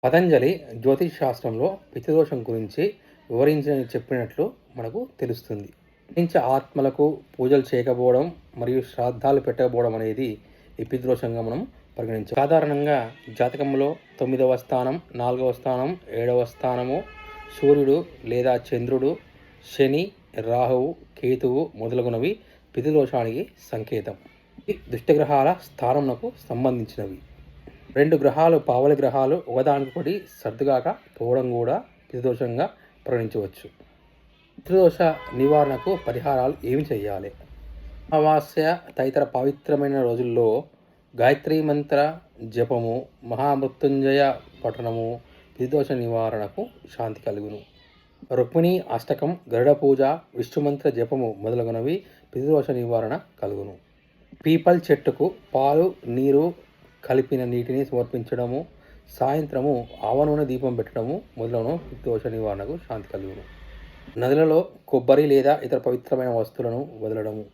పతంజలి జ్యోతిష్ శాస్త్రంలో పితృదోషం గురించి చెప్పినట్లు మనకు తెలుస్తుంది. ఆత్మలకు పూజలు చేయకపోవడం మరియు శ్రాద్ధాలు పెట్టకపోవడం అనేది ఈ పితృదోషంగా మనం పరిగణించాలి. సాధారణంగా జాతకంలో 9వ స్థానం, 4వ స్థానం, 7వ స్థానము, సూర్యుడు లేదా చంద్రుడు, శని, రాహువు, కేతువు మొదలగునవి పితృదోషానికి సంకేతం. దుష్టగ్రహాల స్థానంకు సంబంధించినవి. 2 గ్రహాలు పావలి గ్రహాలు ఒకదానికొకటి సర్దుగాక పోవడం కూడా పితృదోషంగా పరిగణించవచ్చు. పితృదోష నివారణకు పరిహారాలు ఏమి చేయాలి? అమావాస్య తదితర పవిత్రమైన రోజుల్లో గాయత్రీ మంత్ర జపము, మహామృత్యుంజయ పఠనము పితృదోష నివారణకు శాంతి కలుగును. రుక్మిణి అష్టకం, గరుడ పూజ, విష్ణుమంత్ర జపము మొదలగునవి పితృదోష నివారణ కలుగును. పీపల్ చెట్టుకు పాలు నీరు కలిపిన నీటిని సమర్పించడము, సాయంత్రము ఆవ నూనె దీపం పెట్టడము మొదలగును పితృదోష నివారణకు శాంతి కలుగును. నదులలో కొబ్బరి లేదా ఇతర పవిత్రమైన వస్తువులను వదలడము.